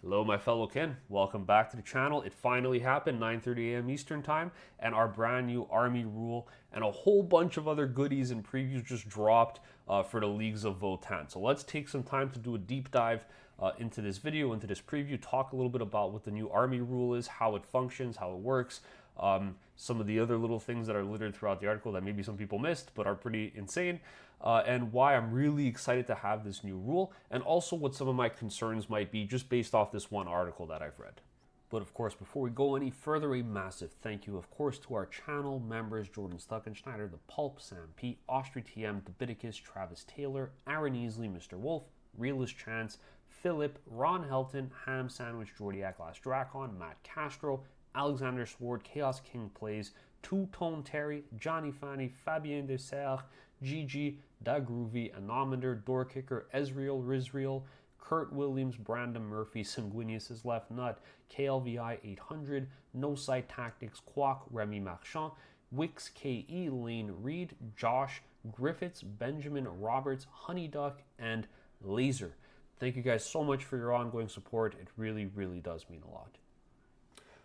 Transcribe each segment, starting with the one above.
Hello, my fellow kin. Welcome back to the channel. It finally happened, 9:30 a.m. Eastern Time, and our brand new Army rule and a whole bunch of other goodies and previews just dropped for the leagues of Votann. So let's take some time to do a deep dive into this video, into this preview, talk a little bit about what the new Army rule is, how it functions, how it works, some of the other little things that are littered throughout the article that maybe some people missed but are pretty insane, and why I'm really excited to have this new rule, and also what some of my concerns might be just based off this one article that I've read. But of course, before we go any further, a massive thank you, of course, to our channel members: Jordan Stuckenschneider, The Pulp, Sam P, Austri TM, Dabiticus, Travis Taylor, Aaron Easley, Mr. Wolf, Realist Chance, Philip, Ron Helton, Ham Sandwich, Jordiac Last Dracon, Matt Castro, Alexander Sword, Chaos King Plays, Two Tone Terry, Johnny Fanny, Fabien Desserre, Gigi, Da Groovy, Anomander, Doorkicker, Ezreal, Rizreal, Kurt Williams, Brandon Murphy, Sanguinius' Left Nut, KLVI 800, No Sight Tactics, Quack, Remy Marchand, Wix KE, Lane Reed, Josh, Griffiths, Benjamin Roberts, Honeyduck, and Laser. Thank you guys so much for your ongoing support. It really, really does mean a lot.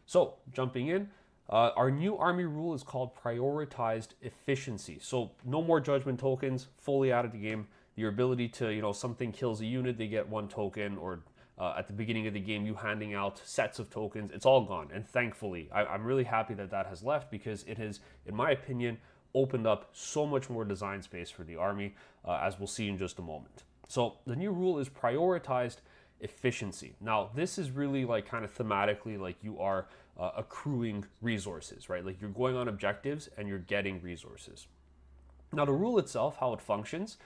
So, jumping in, our new Army rule is called Prioritized Efficiency. So, no more Judgment tokens, fully out of the game. Your ability to, something kills a unit, they get one token, or at the beginning of the game, you handing out sets of tokens, it's all gone. And thankfully, I'm really happy that that has left, because it has, in my opinion, opened up so much more design space for the Army, as we'll see in just a moment. So, the new rule is Prioritized Efficiency. Now, this is really like kind of thematically like you are accruing resources, right? Like you're going on objectives and you're getting resources. Now, the rule itself, how it functions,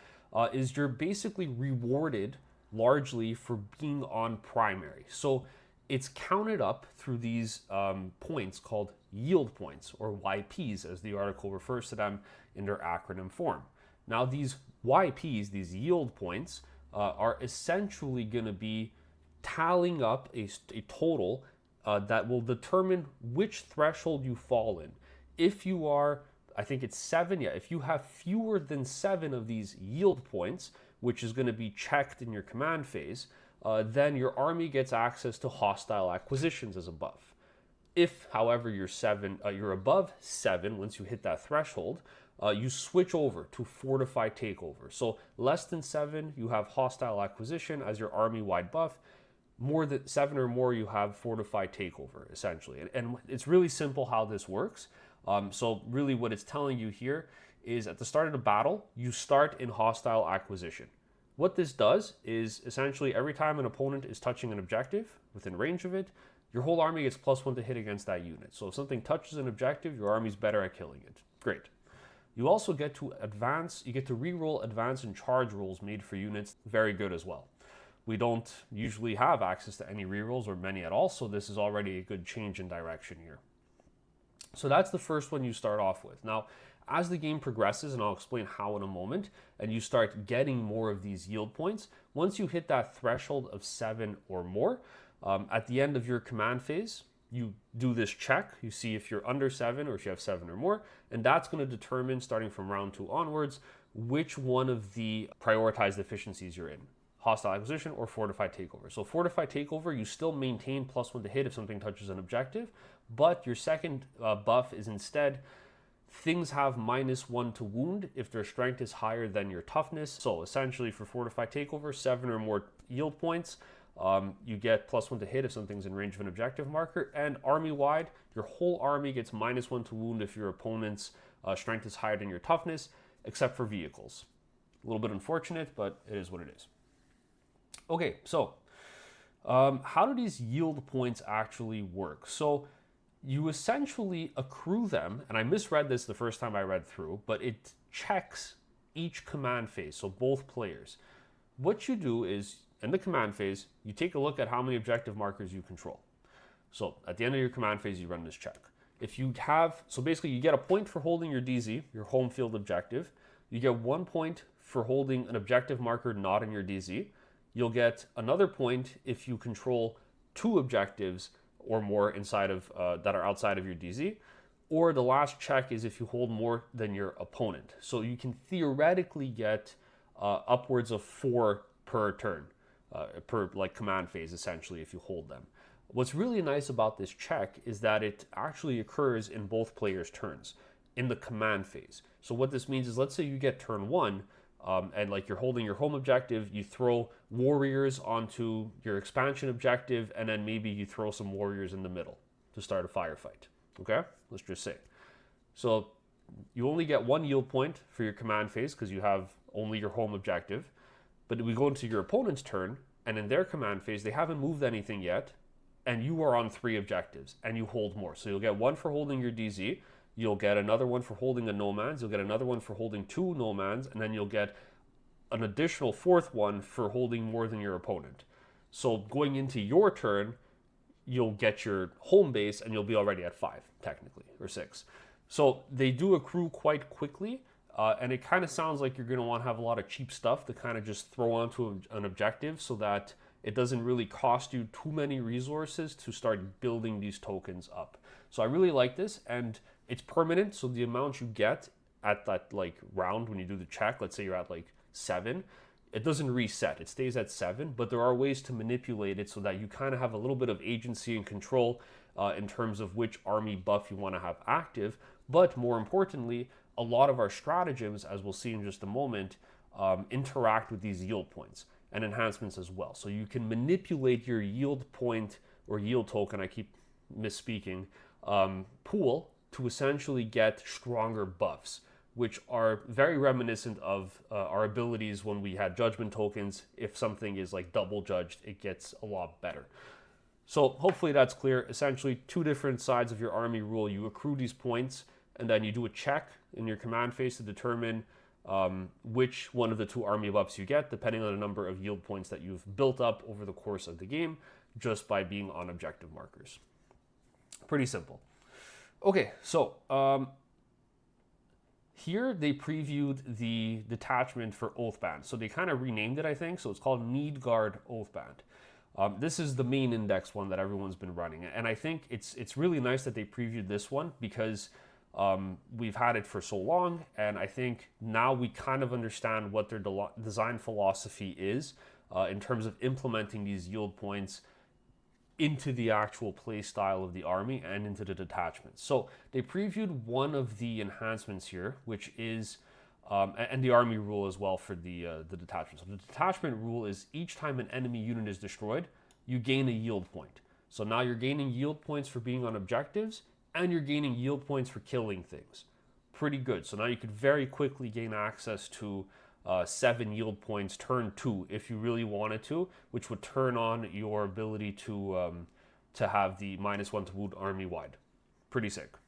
is you're basically rewarded largely for being on primary. So it's counted up through these points called yield points, or YPs, as the article refers to them in their acronym form. Now, these YPs, these yield points, are essentially going to be tallying up a total that will determine which threshold you fall in. If you are, I think it's 7, if you have fewer than 7 of these yield points, which is going to be checked in your command phase, then your army gets access to hostile acquisitions as a buff. If, however, you're above 7, once you hit that threshold, you switch over to Fortify Takeover. So less than 7, you have Hostile Acquisition as your army-wide buff. More than 7 or more, you have Fortify Takeover, essentially. And it's really simple how this works. So really what it's telling you here is at the start of the battle, you start in Hostile Acquisition. What this does is essentially every time an opponent is touching an objective within range of it, your whole army gets +1 to hit against that unit. So if something touches an objective, your army's better at killing it. Great. You also get to advance, you get to reroll advance and charge rolls made for units. Very good as well. We don't usually have access to any rerolls or many at all, so this is already a good change in direction here. So that's the first one you start off with. Now, as the game progresses, and I'll explain how in a moment, and you start getting more of these yield points, once you hit that threshold of 7 or more, at the end of your command phase, you do this check, you see if you're under 7 or if you have 7 or more, and that's going to determine, starting from round 2 onwards, which one of the prioritized efficiencies you're in. Hostile Acquisition or Fortified Takeover. So Fortified Takeover, you still maintain +1 to hit if something touches an objective, but your second buff is instead, things have -1 to wound if their strength is higher than your toughness. So essentially for Fortified Takeover, 7 or more yield points, you get +1 to hit if something's in range of an objective marker, and army-wide, your whole army gets -1 to wound if your opponent's strength is higher than your toughness, except for vehicles. A little bit unfortunate, but it is what it is. Okay, so how do these yield points actually work? So you essentially accrue them, and I misread this the first time I read through, but it checks each command phase, so both players. What you do is, in the command phase, you take a look at how many objective markers you control. So at the end of your command phase, you run this check. If you have, so basically you get a point for holding your DZ, your home field objective. You get 1 point for holding an objective marker not in your DZ. You'll get another point if you control 2 objectives or more inside of that are outside of your DZ. Or the last check is if you hold more than your opponent. So you can theoretically get upwards of 4 per turn. per like command phase, essentially, if you hold them. What's really nice about this check is that it actually occurs in both players' turns in the command phase. So what this means is, let's say you get turn one, and like you're holding your home objective, you throw warriors onto your expansion objective, and then maybe you throw some warriors in the middle to start a firefight. Okay, let's just say. So you only get one yield point for your command phase because you have only your home objective. But we go into your opponent's turn, and in their command phase, they haven't moved anything yet, and you are on 3 objectives, and you hold more. So you'll get one for holding your DZ, you'll get another one for holding a nomads, you'll get another one for holding 2 nomads, and then you'll get an additional 4th one for holding more than your opponent. So going into your turn, you'll get your home base, and you'll be already at 5, technically, or 6. So they do accrue quite quickly, and it kind of sounds like you're going to want to have a lot of cheap stuff to kind of just throw onto an objective so that it doesn't really cost you too many resources to start building these tokens up. So I really like this, and it's permanent, so the amount you get at that like round when you do the check, let's say you're at like 7, it doesn't reset, it stays at 7, but there are ways to manipulate it so that you kind of have a little bit of agency and control in terms of which army buff you want to have active. But more importantly, a lot of our stratagems, as we'll see in just a moment, interact with these yield points and enhancements as well. So you can manipulate your yield point or yield token, I keep misspeaking, pool to essentially get stronger buffs, which are very reminiscent of our abilities when we had judgment tokens. If something is like double judged, it gets a lot better. So hopefully that's clear. Essentially, 2 different sides of your army rule. You accrue these points, and then you do a check in your command phase to determine which one of the 2 army buffs you get, depending on the number of yield points that you've built up over the course of the game, just by being on objective markers. Pretty simple. Okay, so here they previewed the detachment for Oathband. So they kind of renamed it, I think. So it's called Need Guard Oathband. This is the main index one that everyone's been running. And I think it's really nice that they previewed this one because we've had it for so long. And I think now we kind of understand what their design philosophy is in terms of implementing these yield points into the actual play style of the army and into the detachments. So they previewed one of the enhancements here, which is, and the army rule as well for the detachment. So the detachment rule is each time an enemy unit is destroyed, you gain a yield point. So now you're gaining yield points for being on objectives, and you're gaining yield points for killing things. Pretty good. So now you could very quickly gain access to 7 yield points turn 2 if you really wanted to, which would turn on your ability to have the -1 to wound army wide. Pretty sick.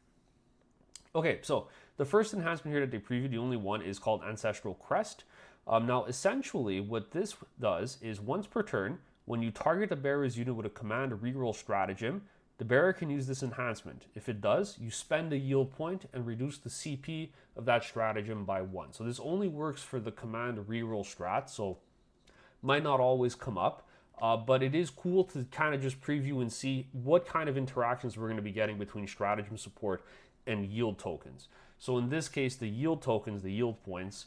Okay, so the first enhancement here that they previewed, the only one, is called Ancestral Crest. Now, essentially, what this does is once per turn, when you target a bearer's unit with a command reroll stratagem, the bearer can use this enhancement. If it does, you spend a yield point and reduce the CP of that stratagem by 1. So this only works for the command reroll strat, so might not always come up, but it is cool to kind of just preview and see what kind of interactions we're going to be getting between stratagem support and yield tokens. So in this case, the yield tokens, the yield points,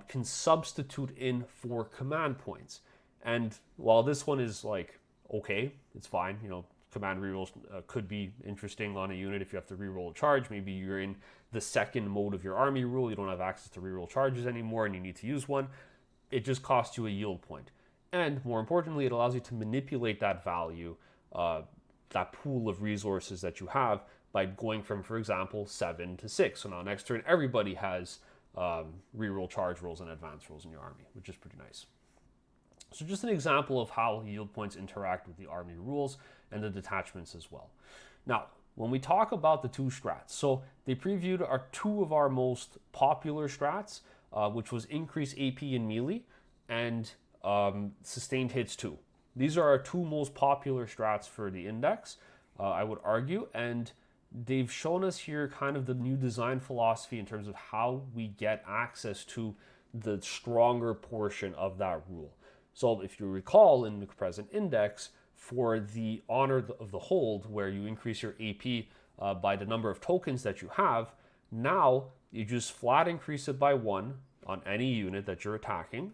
can substitute in for command points. And while this one is like, okay, it's fine, you know, command rerolls could be interesting on a unit if you have to reroll a charge. Maybe you're in the second mode of your army rule, you don't have access to reroll charges anymore and you need to use one. It just costs you a yield point. And more importantly, it allows you to manipulate that value, that pool of resources that you have by going from, for example, 7 to 6. So now next turn, everybody has reroll charge rolls and advance rolls in your army, which is pretty nice. So just an example of how yield points interact with the army rules and the detachments as well. Now, when we talk about the 2 strats, so they previewed our 2 of our most popular strats, which was increase AP in melee and sustained hits 2. These are our 2 most popular strats for the index, I would argue, and they've shown us here kind of the new design philosophy in terms of how we get access to the stronger portion of that rule. So if you recall in the present index, for the honor of the hold, where you increase your AP by the number of tokens that you have, now you just flat increase it by 1 on any unit that you're attacking,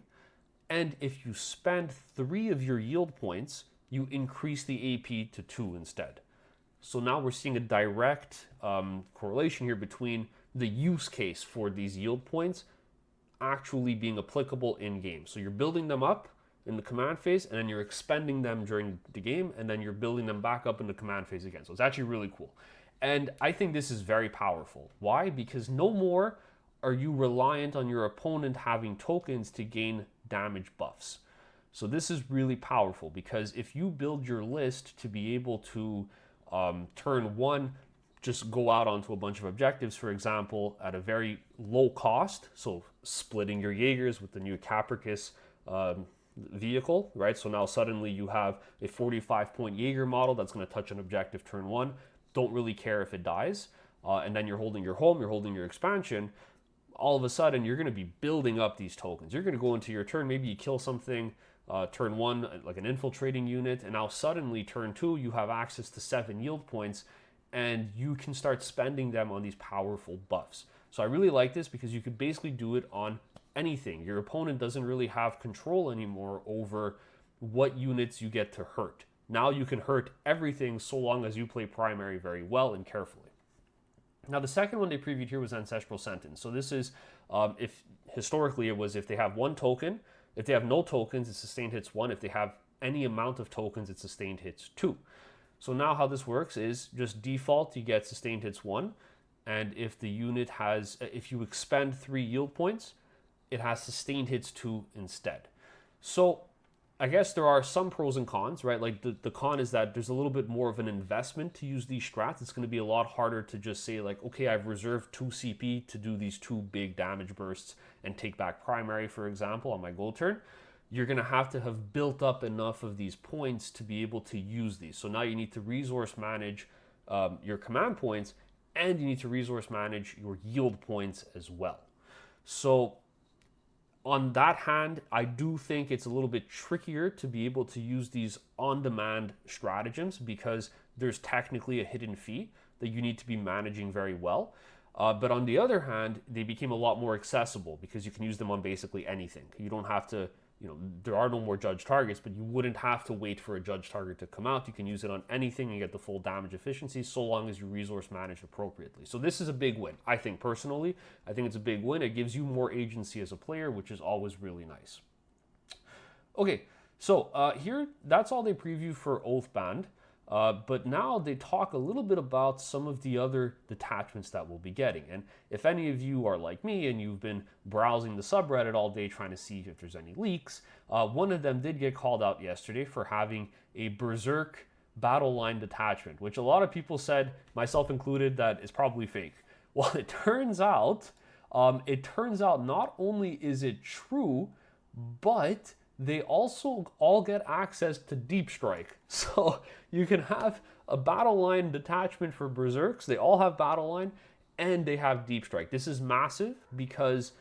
And if you spend 3 of your yield points, you increase the AP to 2 instead. So now we're seeing a direct correlation here between the use case for these yield points actually being applicable in game. So you're building them up in the command phase, and then you're expending them during the game, and then you're building them back up in the command phase again. So it's actually really cool. And I think this is very powerful. Why? Because no more are you reliant on your opponent having tokens to gain damage buffs. So this is really powerful, because if you build your list to be able to turn 1 just go out onto a bunch of objectives, for example, at a very low cost, so splitting your Jaegers with the new Capricus vehicle, right? So now suddenly you have a 45-point Jaeger model that's going to touch an objective turn 1, don't really care if it dies, and then you're holding your home, you're holding your expansion. All of a sudden, you're going to be building up these tokens. You're going to go into your turn, maybe you kill something, turn 1, like an infiltrating unit, and now suddenly turn 2, you have access to 7 yield points, and you can start spending them on these powerful buffs. So I really like this, because you could basically do it on anything. Your opponent doesn't really have control anymore over what units you get to hurt. Now you can hurt everything so long as you play primary very well and carefully. Now the second one they previewed here was Ancestral Sentence. So this is, if historically it was if they have 1 token, if they have no tokens, it's sustained hits 1. If they have any amount of tokens, it's sustained hits 2. So now how this works is just default, you get sustained hits 1. And if the unit has, if you expend 3 yield points, it has sustained hits 2 instead. So I guess there are some pros and cons, right? Like the con is that there's a little bit more of an investment to use these strats. It's going to be a lot harder to just say like, okay, I've reserved 2 CP to do these 2 big damage bursts and take back primary, for example, on my go turn. You're going to have built up enough of these points to be able to use these. So now you need to resource manage your command points, and you need to resource manage your yield points as well. So on that hand, I do think it's a little bit trickier to be able to use these on-demand stratagems, because there's technically a hidden fee that you need to be managing very well. But on the other hand, they became a lot more accessible, because you can use them on basically anything. You don't have to, there are no more judge targets, but you wouldn't have to wait for a judge target to come out. You can use it on anything and get the full damage efficiency, so long as you resource manage appropriately. So this is a big win, I think. Personally, I think it's a big win. It gives you more agency as a player, which is always really nice. Okay, so here, that's all they preview for Oathband. But now they talk a little bit about some of the other detachments that we'll be getting. And if any of you are like me and you've been browsing the subreddit all day trying to see if there's any leaks, one of them did get called out yesterday for having a Berserk battle line detachment, which a lot of people said, myself included, that is probably fake. Well, it turns out not only is it true, but they also all get access to Deep Strike. So you can have a battle line detachment for Berserks. They all have battle line, and they have Deep Strike. This is massive because,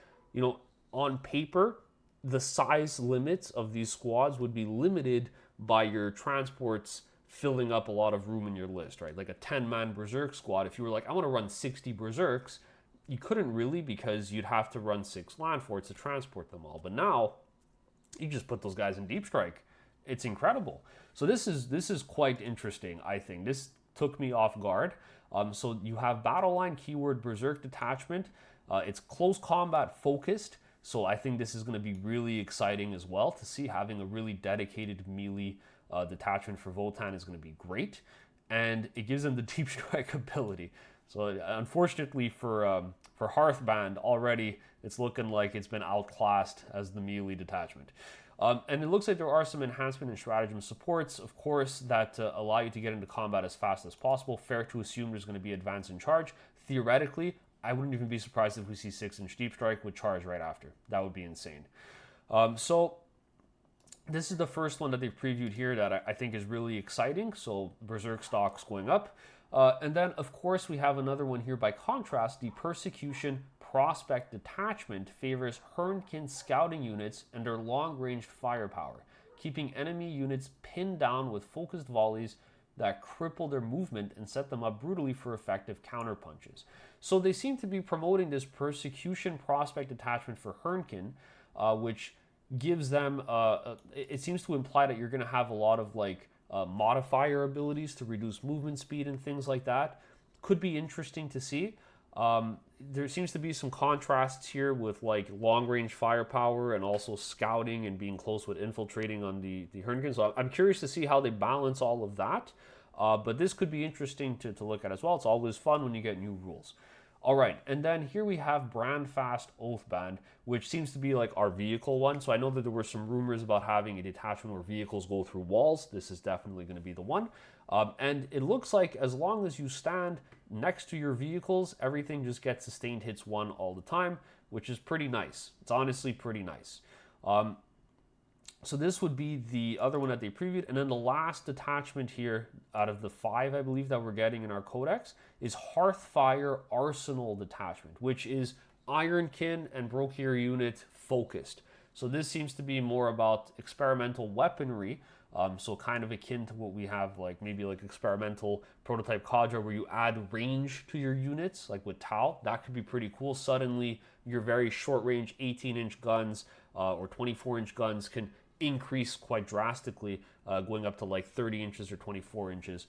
on paper, the size limits of these squads would be limited by your transports filling up a lot of room in your list, right? Like a 10-man Berserk squad, if you were like, I want to run 60 Berserks, you couldn't really, because you'd have to run 6 land forts to transport them all. But now, you just put those guys in Deep Strike. It's incredible. So this is quite interesting, I think. This took me off guard. So you have battle line keyword Berserk detachment. It's close combat focused. So I think this is going to be really exciting as well to see. Having a really dedicated melee detachment for Votann is going to be great. And it gives them the Deep Strike ability. So unfortunately for Hearthband, already it's looking like it's been outclassed as the melee detachment. And it looks like there are some enhancement and stratagem supports, of course, that allow you to get into combat as fast as possible. Fair to assume there's going to be advance and charge. Theoretically, I wouldn't even be surprised if we see 6-inch Deep Strike with charge right after. That would be insane. So this is the first one that they've previewed here that I think is really exciting. So Berserk stocks going up. And then, of course, we have another one here. By contrast, the Persecution Prospect Detachment favors Hernkin scouting units and their long-ranged firepower, keeping enemy units pinned down with focused volleys that cripple their movement and set them up brutally for effective counterpunches. So they seem to be promoting this Persecution Prospect Detachment for Hernkin, which gives them, it seems to imply that you're going to have a lot of like modifier abilities to reduce movement speed and things like that. Could be interesting to see. There seems to be some contrasts here with like long range firepower and also scouting and being close with infiltrating on the Hernken. So I'm curious to see how they balance all of that. But this could be interesting to look at as well. It's always fun when you get new rules. All right, and then here we have Brandfast Oathband, which seems to be like our vehicle one. So I know that there were some rumors about having a detachment where vehicles go through walls. This is definitely going to be the one. And it looks like as long as you stand next to your vehicles, everything just gets sustained hits 1 all the time, which is pretty nice. It's honestly pretty nice. So this would be the other one that they previewed. And then the last detachment here out of the 5, I believe, that we're getting in our codex is Hearthfire Arsenal Detachment, which is Ironkin and Brokier unit focused. So this seems to be more about experimental weaponry. So kind of akin to what we have, like maybe like experimental prototype cadre where you add range to your units, like with Tau. That could be pretty cool. Suddenly your very short range 18-inch guns or 24-inch guns can increase quite drastically, going up to like 30 inches or 24 inches,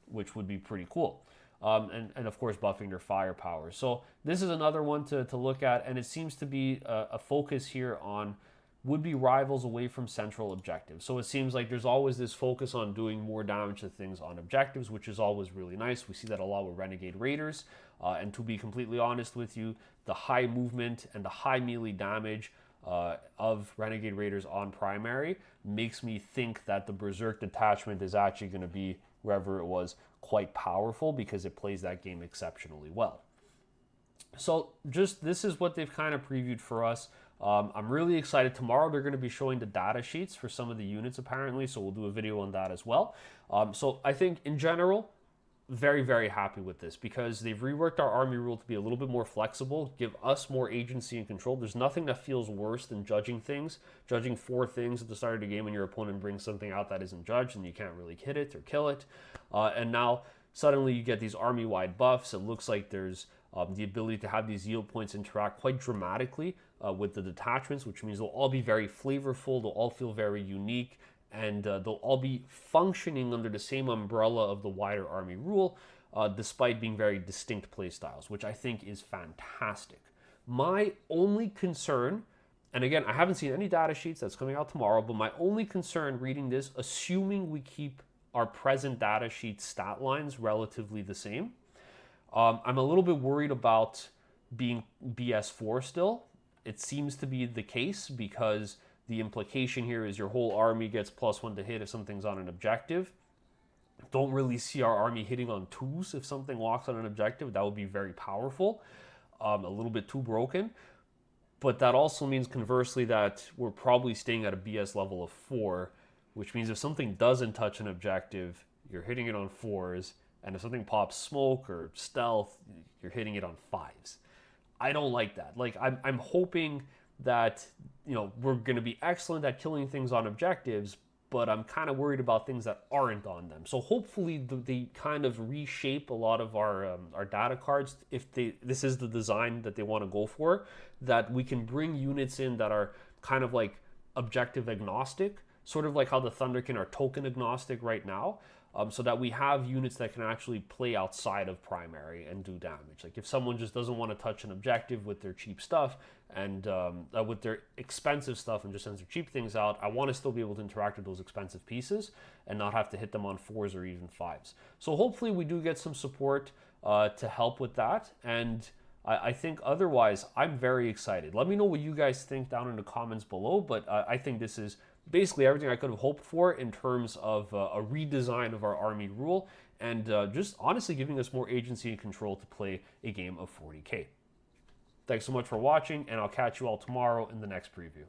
which would be pretty cool. And of course buffing their firepower. So this is another one to look at, and it seems to be a focus here on would-be rivals away from central objectives. So it seems like there's always this focus on doing more damage to things on objectives, which is always really nice. We see that a lot with Renegade Raiders. And to be completely honest with you, the high movement and the high melee damage of Renegade Raiders on primary makes me think that the Berserk detachment is actually going to be, wherever it was, quite powerful because it plays that game exceptionally well. So just this is what they've kind of previewed for us. I'm really excited. Tomorrow they're going to be showing the data sheets for some of the units apparently, so we'll do a video on that as well. So I think in general, very, very happy with this because they've reworked our army rule to be a little bit more flexible, give us more agency and control. There's nothing that feels worse than judging 4 things at the start of the game when your opponent brings something out that isn't judged and you can't really hit it or kill it. And now suddenly you get these army-wide buffs. It looks like there's the ability to have these yield points interact quite dramatically with the detachments, which means they'll all be very flavorful, they'll all feel very unique, and they'll all be functioning under the same umbrella of the wider army rule, despite being very distinct playstyles, which I think is fantastic. My only concern, and again, I haven't seen any data sheets that's coming out tomorrow, but my only concern reading this, assuming we keep our present data sheet stat lines relatively the same, I'm a little bit worried about being BS4 still. It seems to be the case because the implication here is your whole army gets +1 to hit if something's on an objective. Don't really see our army hitting on 2s if something walks on an objective. That would be very powerful. A little bit too broken. But that also means conversely that we're probably staying at a BS level of 4, which means if something doesn't touch an objective, you're hitting it on 4s. And if something pops smoke or stealth, you're hitting it on 5s. I don't like that. Like, I'm hoping that, you know, we're going to be excellent at killing things on objectives, but I'm kind of worried about things that aren't on them. So hopefully they kind of reshape a lot of our data cards if this is the design that they want to go for, that we can bring units in that are kind of like objective agnostic, sort of like how the Thunderkin are token agnostic right now. So that we have units that can actually play outside of primary and do damage. Like if someone just doesn't want to touch an objective with their cheap stuff and with their expensive stuff and just sends their cheap things out, I want to still be able to interact with those expensive pieces and not have to hit them on 4s or even 5s. So hopefully we do get some support to help with that. And I think otherwise, I'm very excited. Let me know what you guys think down in the comments below, but I think this is basically everything I could have hoped for in terms of a redesign of our army rule and just honestly giving us more agency and control to play a game of 40K. Thanks so much for watching, and I'll catch you all tomorrow in the next preview.